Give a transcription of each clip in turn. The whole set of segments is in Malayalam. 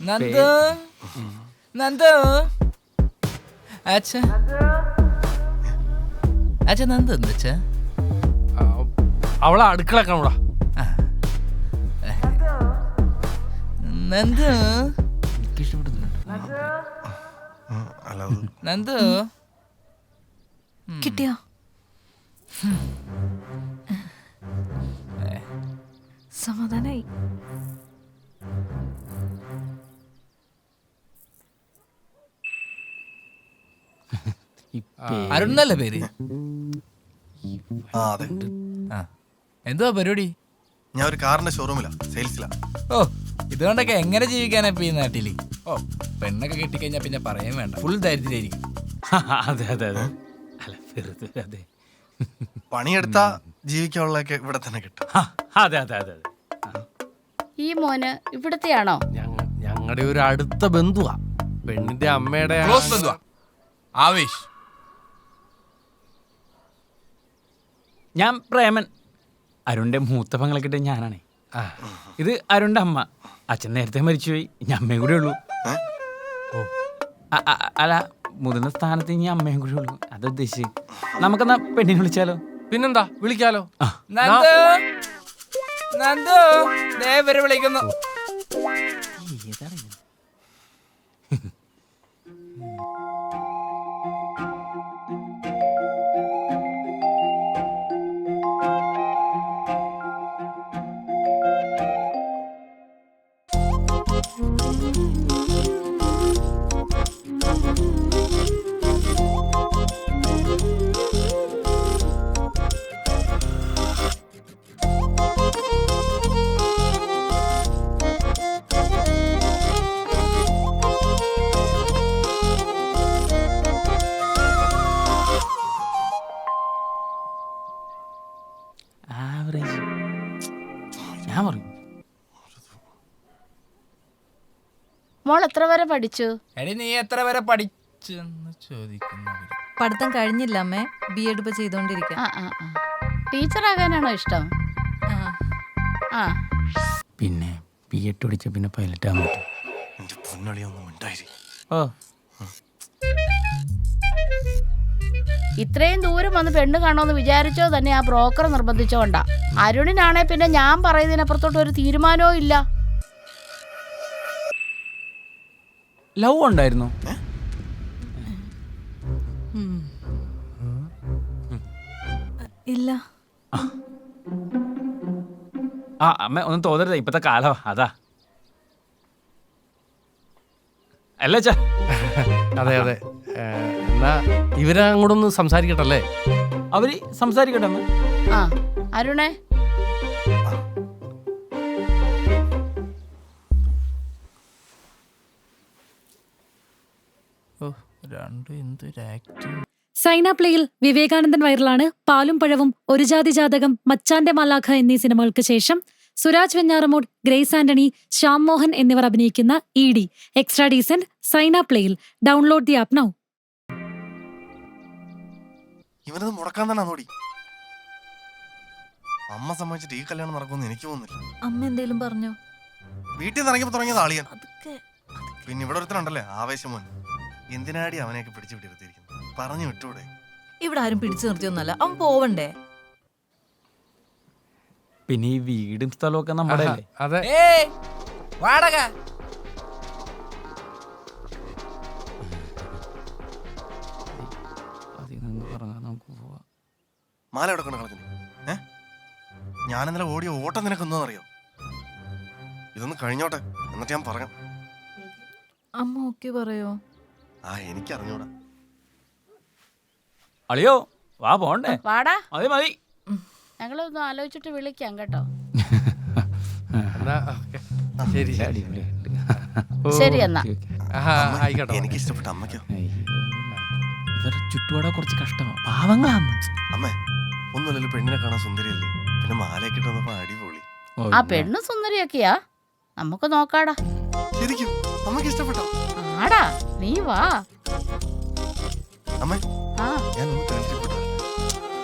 നന്ദു നന്ദു അച്ഛ അച്ഛ നന്ദു എന്താ അച്ഛ? അവളെ അടുക്കളക്കാണോടാ. നന്ദു എനിക്കിഷ്ടപ്പെടുന്നു. നന്ദു കിട്ടിയോ? സമാധാനായി. അരുൺ എന്നല്ലേ പേര്? അതെ. എന്തുവാ പരിപാടി? ഞാൻ ഒരു കാറിന്റെ ഷോറൂമിലാ, സെയിൽസിലാ. ഓ ഇതുകൊണ്ടൊക്കെ എങ്ങനെ ജീവിക്കാനാ ഇപ്പൊ ഈ നാട്ടില്? ഓ പെണ്ണൊക്കെ കെട്ടിക്കഴിഞ്ഞാ പിന്നെ പറയാൻ വേണ്ട, ഫുൾ ദരിദ്രായിരിക്കും. അതെ അതെ അതെ. അല്ല വെറുതെ അതെ. പണിയെടുത്താ ജീവിക്കാനുള്ളതൊക്കെ ഇവിടെ തന്നെ കിട്ടും. അതെ അതെ അതെ അതെ. ഈ മോന് ഇവിടത്തെയാണോ? ഞങ്ങളുടെ ഒരു അടുത്ത ബന്ധുവാ, പെണ്ണിന്റെ അമ്മയുടെ ക്ലോസ് ബന്ധുവാ. ആവേശ്. ഞാൻ പ്രേമൻ, അരുണിന്റെ മൂത്ത പങ്ങളെ കിട്ടിയ ഞാനാണേ. ഇത് അരുണിന്റെ അമ്മ. അച്ഛൻ നേരത്തെ മരിച്ചുപോയി, ഇനി അമ്മയും കൂടെ ഉള്ളൂ. അല്ല, മുതിർന്ന സ്ഥാനത്ത് ഇനി അമ്മയും കൂടെ ഉള്ളൂ, അത് ഉദ്ദേശിച്ച്. നമുക്കെന്നാ പെണ്ണിനെ വിളിച്ചാലോ? പിന്നെന്താ, വിളിക്കാലോ. നന്ദു നന്ദു ദേ ഇവര് വിളിക്കുന്നു. ഞാൻ പറയും. മോൾ എത്ര വരെ പഠിച്ചു? എടി നീ എത്ര വരെ പഠിച്ചെന്ന് ചോദിക്കുന്നവര്. പഠിത്തം കഴിഞ്ഞില്ല അമ്മേ, B.Ed ഇപ്പൊ ചെയ്തോണ്ടിരിക്കാം. ടീച്ചറാകാനാണോ ഇഷ്ടം? ആ പിന്നെ B.Ed പഠിച്ച പിന്നെ പൈലറ്റ് ആകാൻ പറ്റും. എന്റെ പൊന്നളിയൊന്നും ഉണ്ടായി. ഓ ഇത്രയും ദൂരം വന്ന് പെണ്ണ് കാണുമെന്ന് വിചാരിച്ചോ തന്നെ ആ ബ്രോക്കർ നിർബന്ധിച്ചോണ്ടാ. അരുണിനാണെ പിന്നെ ഞാൻ പറയുന്നതിനപ്പുറത്തോട്ട് ഒരു തീരുമാനവും ഇല്ല. ലവ് ഉണ്ടായിരുന്നു. ഇല്ല. ആ അമ്മ ഒന്നും തോന്നരുത്, ഇപ്പത്തെ കാലം അതാ. അല്ല അച്ഛാ. അതെ അതെ. എന്നാ ഇവരങ്ങോട്ടൊന്ന് സംസാരിക്കട്ടല്ലേ? അവര് സംസാരിക്കട്ടെ അമ്മ. ആ അരുണേ, സൈന പ്ലേയിൽ വിവേകാനന്ദൻ വൈറലാണ്. പാലും പഴവും, ഒരു ജാതി ജാതകം, മച്ചാന്റെ മാലാഖ എന്നീ സിനിമകൾക്ക് ശേഷം സുരാജ് വെഞ്ഞാറമൂട്, ഗ്രേസ് ആന്റണി, ശ്യാം മോഹൻ എന്നിവർ അഭിനയിക്കുന്ന ED എക്സ്ട്രാ ഡീസന്റ് സൈന പ്ലേയിൽ. Download the app now. ഇവനത് മുടക്കാൻ തന്നെ നോടി. അമ്മ സമ്മതിച്ചിട്ട് ഈ കല്യാണം നടക്കുമെന്ന് എനിക്ക് തോന്നുന്നില്ല. അമ്മ എന്തേലും പറഞ്ഞോ? വീട്ടിൽ നിന്ന് ഇറങ്ങിയപ്പോ തുടങ്ങിയത് ആളിയാൻ. അതൊക്കെ പിന്നെ ഇവിടെ ഒരുത്തനുണ്ടല്ലേ ആവേശമോൻ, എന്തിനാടി അവനെയൊക്കെ പിടിച്ചു വിട്ടിരുത്തിയിരിക്കുന്നു? പറഞ്ഞു വിട്ടൂടെ? ഇവിടെ ആരും പിടിച്ചു നിർത്തിയൊന്നല്ല, അവൻ പോവണ്ടേ? പിന്നെ ഈ വീടും സ്ഥലമൊക്കെ നമ്മുടെ അല്ലേ? അതെ. വാടക മാല എവിടെ കൊണ്ട് കളഞ്ഞു? ഞാൻ ഇന്നലെ ഓടിയ ഓട്ടം നിനക്കൊന്നും അറിയോ? ഇതൊന്ന് കഴിഞ്ഞോട്ടെ, എന്നിട്ട് ഞാൻ പറയാം. അമ്മ ഓക്കെ പറയോ? എനിക്കറിഞ്ഞൂടാ. അളിയോ വാ, പോണ്ടേ? വാടാ. മതി മതി, ഞങ്ങളൊന്ന് ആലോചിച്ചിട്ട് വിളിക്കാം കേട്ടോ. എന്നാ ശരി ശരി. ശരി എന്നാ. ആയിക്കോട്ടെ. എനിക്ക് ഇഷ്ടപ്പെട്ട അമ്മയ്ക്കോ? ഇവരുടെ ചുറ്റുപാടാ കുറച്ച് കഷ്ടമാ, പാവങ്ങളാന്ന്. അമ്മേ, ഒന്നുമില്ലല്ലോ, പെണ്ണിനെ കാണാൻ സുന്ദരിയല്ലേ, പിന്നെ മാലയൊക്കെ ഇട്ട് വന്നപ്പോ അടിപൊളി. ആ പെണ്ണ് സുന്ദരിയൊക്കെയാ, നമുക്ക് നോക്കാടാ. ശരിക്കും അമ്മയ്ക്ക് ഇഷ്ടപ്പെട്ടോ? ആടാ, നീ വാ. അമ്മേ, ആ ഞാനൊന്ന് കേട്ടിപ്പെട്ടു.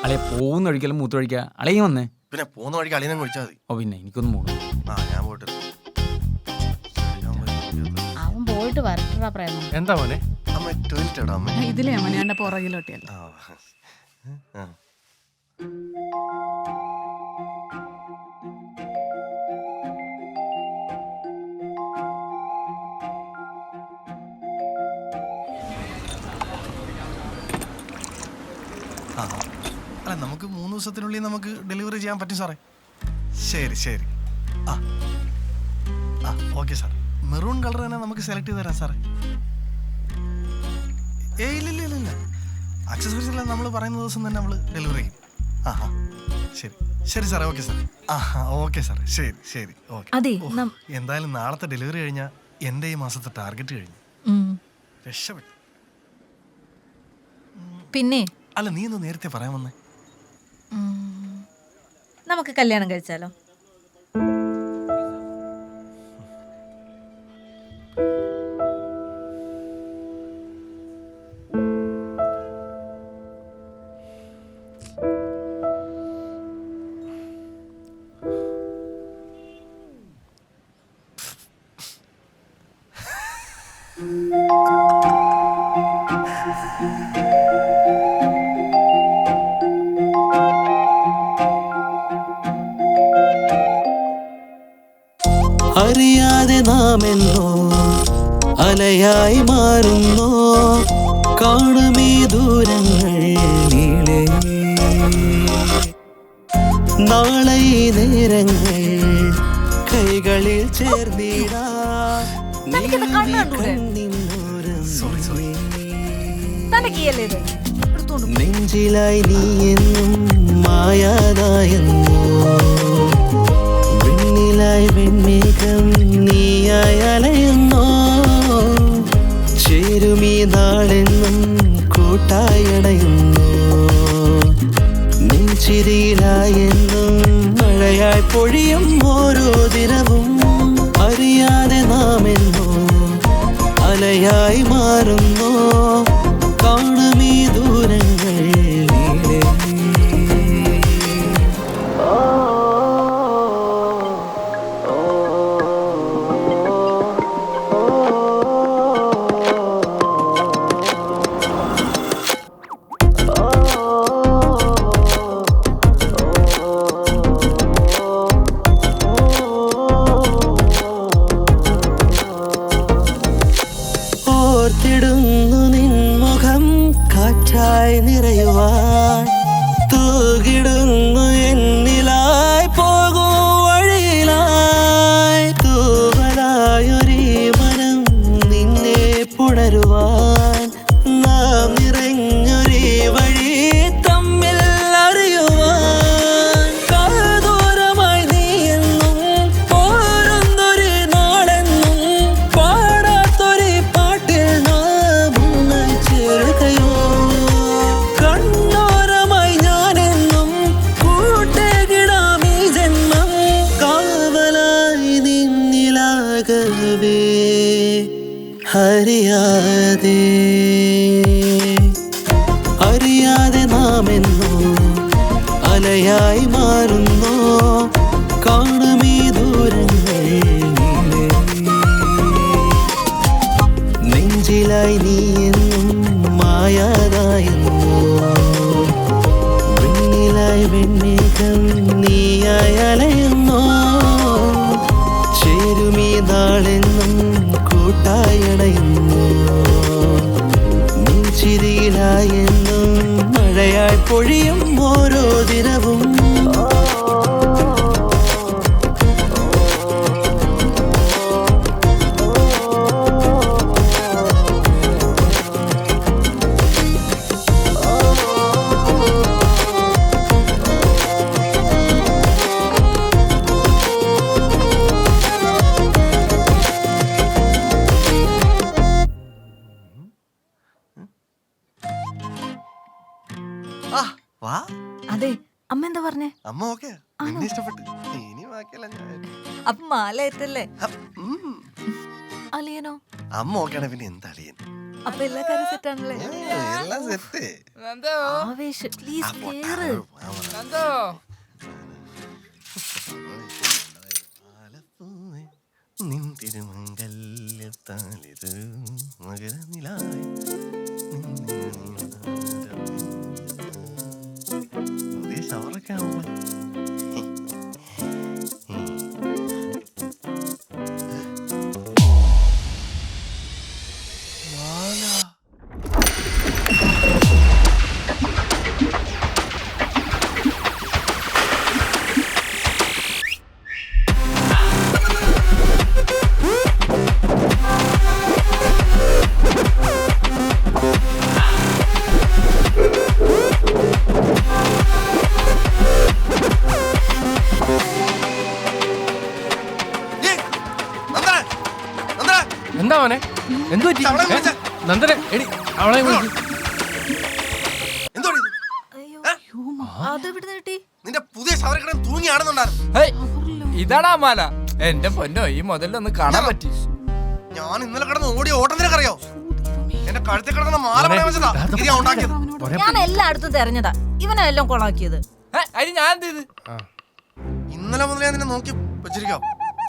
അളിയെ പോകുന്ന ഒഴിക്കലും മൂത്തൊഴിക്കാ. അളിയും വന്നേ. പിന്നെ പോകുന്ന വഴിക്ക് അളിയനെ കുഴിച്ചാൽ മതി. ഓ പിന്നെ എനിക്കൊന്നും മൂന്ന്. ഞാൻ പോയിട്ട് പോയിട്ട് വരട്ടാ പ്രേമം. എന്താ മോനെ? അമ്മ ടോയ്ലറ്റ് എവിടെ അമ്മ? ഇതിലേ അമ്മ ഞാൻ പുറകിലോട്ടിയല്ല. ആ. ആ. ആ. അല്ല നമുക്ക് 3 ദിവസത്തിനുള്ളിൽ നമുക്ക് ഡെലിവറി ചെയ്യാൻ പറ്റും സാറേ. ശരി ശരി. ആ ആ ഓക്കെ സാർ. മെറൂൺ കളർ തന്നെ നമുക്ക് സെലക്ട് ചെയ്ത് തരാം സാറേ. ഇല്ല ഇല്ല ഇല്ല ഇല്ല, ആക്സസറീസ് എല്ലാം നമ്മൾ പറയുന്ന ദിവസം തന്നെ നമ്മൾ ഡെലിവറി ചെയ്യും. ആ ആ ശരി ശരി സാറേ. Okay sir. ആ ഓക്കെ സാർ. ശരി ശരി ഓക്കെ. അതെ എന്തായാലും നാളത്തെ ഡെലിവറി കഴിഞ്ഞാൽ എൻ്റെ ഈ മാസത്തെ ടാർഗറ്റ് കഴിഞ്ഞു. രക്ഷപ്പെട്ടു. പിന്നെ അല്ല നീ ഒന്ന് നേരത്തെ പറയാൻ വന്നേ. നമുക്ക് കല്യാണം കഴിച്ചാലോ? അറിയാതെ നാമെന്നോ അലയായി മാറുന്നോ, കാണുമീ ദൂരങ്ങൾ നീളെ. നാളെ ഈ നേരങ്ങൾ കൈകളിൽ ചേർന്നിടാ. നെഞ്ചിലായി നീ എന്നും മായാതായെന്നോ, വെണ്ണിലായി വെണ്മേഘം നീയായി അലയുന്നോ. ചേരുമീ നാളെന്നും കൂട്ടായി അണയുന്നു. നെഞ്ചിരിയിലായെന്നും മഴയായി പൊഴിയും ഓരോ ദിനവും. അറിയാതെ നാമെന്നോ അലയായി മാറുന്നോ, കാണുമീ ദൂരങ്ങൾ നീളെ. ഓർത്തിടുന്നു നിൻമുഖം കാറ്റായി നിറയുവാൻ, തൂകിടുന്നു എന്നിലായി പോകൂ വഴിയിലായി. തൂവലായൊരീ മനം നിന്നെ പുണരുവാൻ, നാം നിറഞ്ഞൊരീ വഴി തമ്മിൽ അറിയുവാൻ. കാതോരമായി നീ എന്നും പോരുന്നൊരു നാളെന്നും, പാടാത്തൊരു പാട്ടിൽ നാം ഒന്നായി ചേരുകയോ. കണ്ണോരമായി ഞാനെന്നും കൂട്ടുകിടാം ഈ ജന്മം, കാവലായി നിന്നിലാകവേ അറിയാതെ. അറിയാതെ നാമെന്നോ അലയായി മാറുന്നോ, കാണുമീ ദൂരങ്ങൾ നീളെ. നെഞ്ചിലായി നീ എന്നും മായാതായെന്നോ, വെണ്ണിലായി വെണ്മേഘം നീയായി അലയുന്നോ. ചേരുമീ നാളെന്നും കൂട്ടായി അണയുന്നു. നെഞ്ചിരിയിലായെന്നും മഴയായി പൊഴിയും ഓരോ ദിനവും. ആ വാ. അതെ അമ്മ എന്താ പറഞ്ഞേ? അമ്മ ഓക്കെ, നിന്നെ ഇഷ്ടപ്പെട്ട്. ഇനി ബാക്കിയല്ല ഞാൻ. അപ്പൊ മാല ഏറ്റല്ലേ? അലിയനോ? അമ്മ ഓക്കെയാണ്, പിന്നെ എന്താ അളിയൻ? അപ്പൊ എല്ലാ കാര്യം സെറ്റ് ആണല്ലേ? എല്ലാം സെറ്റ്. ആവേശം പ്ലീസ് കേറ്. നിൻ തിരുമംഗല്യം മുത്താലിത് മകരനിലായി പുതിയ ഷവറൊക്കെ ആവുമ്പോൾ എന്താ മോനെ എന്തു പറ്റി അവളെ വിളിച്ച. നന്ദനെ എടി അവളെ വിളിക്ക്. എന്തോടി ഇത്? അയ്യോ അത് എവിടെ കിട്ടി? നിന്റെ പുതിയ ഷവറക്കിടം തൂങ്ങിയാണെന്നുണ്ടായിരുന്നു. ഹേയ്, ഇതാടാ മാല. എന്റെ പൊന്നോ, ഈ മുതലൊന്ന് കാണാൻ പറ്റി. ഞാൻ ഇന്നലെ കിടന്ന് ഓടിയ ഓട്ടം നിനക്കറിയോ? എന്റെ കഴുത്തിൽ കിടന്ന മാല പണയം വെച്ചതാ ഇത് ഞാൻ ഉണ്ടാക്കിയത്. ഞാൻ എല്ലായിടത്തും തെരഞ്ഞതാ, ഇവനെല്ലാം കൊളാക്കിയത്. അതിന് ഞാൻ എന്ത് ചെയ്ത്? ഇന്നലെ മുതലേ നിന്നെ നോക്കി വെച്ചിരിക്കോ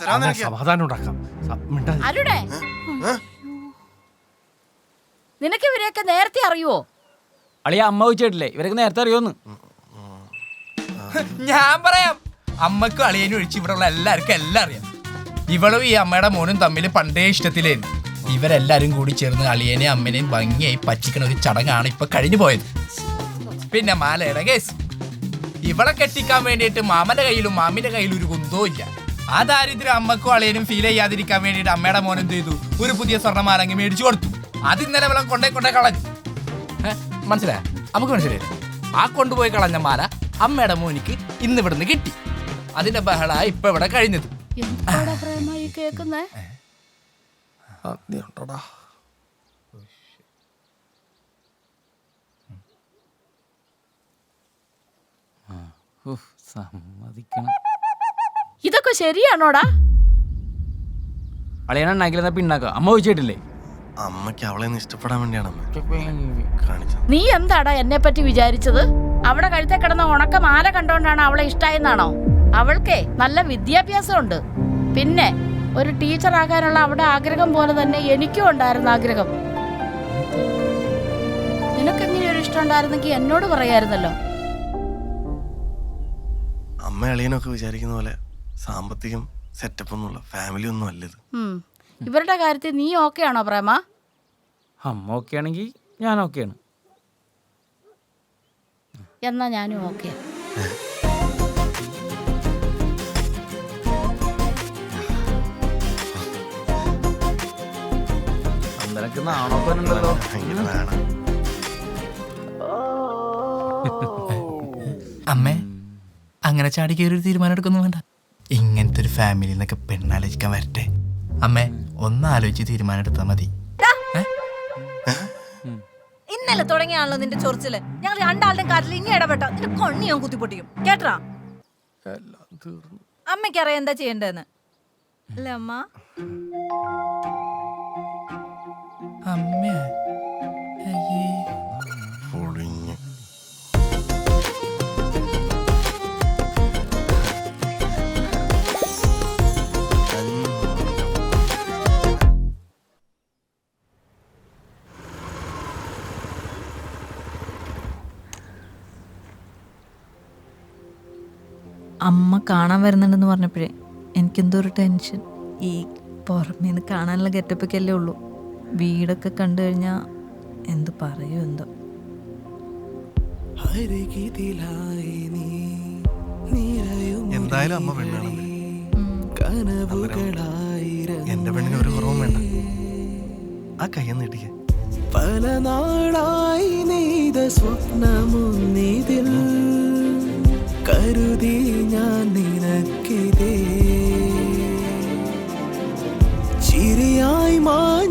തരാൻ അതെ, നിനക്ക്. സമാധാനം ഉണ്ടാക്കാം മിണ്ടാതെ. അരുണേ, ഏ? നിനക്ക് ഇവരെയൊക്കെ നേരത്തെ അറിയുവോ? അളിയ അമ്മ ചോദിച്ചിട്ടില്ലേ ഇവരൊക്കെ നേരത്തെ അറിയോന്ന്? ഞാൻ പറയാം. അമ്മക്കും അളിയനും ഒഴിച്ച് ഇവിടെ ഉള്ള എല്ലാവർക്കും എല്ലാം അറിയാം. ഇവളും ഈ അമ്മയുടെ മോനും തമ്മിൽ പണ്ടേ ഇഷ്ടത്തിലായിരുന്നു. ഇവരെല്ലാരും കൂടി ചേർന്ന് അളിയനെയും അമ്മനെയും ഭംഗിയായി പറ്റിക്കണ ഒരു ചടങ്ങാണ് ഇപ്പൊ കഴിഞ്ഞു പോയത്. പിന്നെ മാലയുടെ കേസ്. ഇവളെ കെട്ടിക്കാൻ വേണ്ടിയിട്ട് മാമന്റെ കയ്യിലും മാമിന്റെ കയ്യിലും ഒരു കുന്തവും ഇല്ല. ആ ദാരിദ്ര്യം അമ്മക്കും അളിയനും ഫീൽ ചെയ്യാതിരിക്കാൻ വേണ്ടിയിട്ട് അമ്മയുടെ മോൻ എന്ത് ചെയ്തു? ഒരു പുതിയ സ്വർണ്ണമാല അങ്ങ് മേടിച്ചു കൊടുത്തു. അത് ഇന്നലെ വില കൊണ്ടേ കളഞ്ഞു. മനസ്സിലായ? നമുക്ക് മനസ്സിലായില്ലേ? ആ കൊണ്ടുപോയി കളഞ്ഞ മാല അമ്മയുടെ മോനിക്ക് ഇന്ന് ഇവിടുന്ന് കിട്ടി. അതിന്റെ ബഹള ഇപ്പൊ ഇവിടെ കഴിഞ്ഞത്. എന്താടാ പ്രേമായി കേക്കുന്നേ? സമ്മതിക്കണം. ഇതൊക്കെ ശരിയാണോടാ? അളിയനെ ഉണ്ടാക്കിയിരുന്ന പിണ്ണാക്ക അമ്മ ചോദിച്ചിട്ടില്ലേ? അമ്മയ്ക്ക് അവളെ ഒന്ന് ഇഷ്ടപ്പെടാൻ വേണ്ടിയാണ് അമ്മ കാണിച്ചത്. നീ എന്താടാ എന്നെ പറ്റി വിചാരിച്ചത്? അവിടെ കഴുത്തെ കിടന്ന ഉണക്ക മാല കണ്ടോണ്ടാണ് അവളെ ഇഷ്ടായെന്നാണോ? അവൾക്കേ നല്ല വിദ്യാഭ്യാസമുണ്ട്. പിന്നെ ഒരു ടീച്ചർ ആകാനുള്ള അവിടെ ആഗ്രഹം പോലെ തന്നെ എനിക്കും ഉണ്ടായിരുന്ന ആഗ്രഹം. നിനക്കെങ്ങനെ ഒരു ഇഷ്ടം ഉണ്ടായിരുന്നെങ്കിൽ എന്നോട് പറയായിരുന്നല്ലോ. അമ്മ അളിയനൊക്കെ വിചാരിക്കുന്ന പോലെ സാമ്പത്തികം സെറ്റപ്പ് ഒന്നുമില്ല, ഫാമിലി ഒന്നും അല്ലത്. ഇവരുടെ കാര്യത്തിൽ നീ ഓക്കെ ആണോ പ്രേമ? അമ്മ ഓക്കെ ആണെങ്കിൽ ഞാൻ ഓക്കെയാണ്. എന്നാ ഞാനും ഓക്കെ. അന്നേരക്ക് നാണോപ്പനുണ്ടല്ലോ. ഭയങ്കര നാണം. അമ്മേ, അങ്ങനെ ചാടി കയറി ഒരു തീരുമാനം എടുക്കൊന്നും വേണ്ട. ഇങ്ങനത്തെ ഒരു ഫാമിലി എന്നൊക്കെ പെണ്ണാലോചിക്കാൻ വരട്ടെ. അമ്മേ, ഒന്നാലോചിച്ച് തീരുമാനം എടുത്താൽ മതി. ഇന്നലെ തുടങ്ങിയാണല്ലോ നിന്റെ ചൊറിച്ചില്. ഞങ്ങൾ രണ്ടാളുടെയും കാര്യത്തിൽ ഇനി ഇടപെട്ട നിന്റെ കൊണ്ണി ഞാൻ കുത്തിപ്പൊട്ടിക്കും, കേട്ടാ? അമ്മയ്ക്കറിയാം എന്താ ചെയ്യണ്ടെന്ന് അല്ലേ അമ്മ? അമ്മേ, അയ്യേ. പൊളിഞ്ഞ്. അമ്മ കാണാൻ വരുന്നുണ്ടെന്ന് പറഞ്ഞപ്പോഴേ എനിക്കെന്തോ ഒരു ടെൻഷൻ. ഈ പുറമേന്ന് കാണാനുള്ള ഗെറ്റപ്പൊക്കെ അല്ലേ ഉള്ളൂ. വീടൊക്കെ കണ്ടു കഴിഞ്ഞാൽ എന്ത് പറയൂ എന്തോ. എന്തായാലും അമ്മ പെണ്ണാണ്. എന്റെ പെണ്ണിന് ഒരു കുറവും വേണ്ട. ആ കയ്യൊന്ന് ഇടിക്കുക. പല നാളായി നെയ്ത സ്വപ്നമുന്നിതിൽ കരുതി ഞാൻ നിനക്കിതേ ചിരിയായി മായി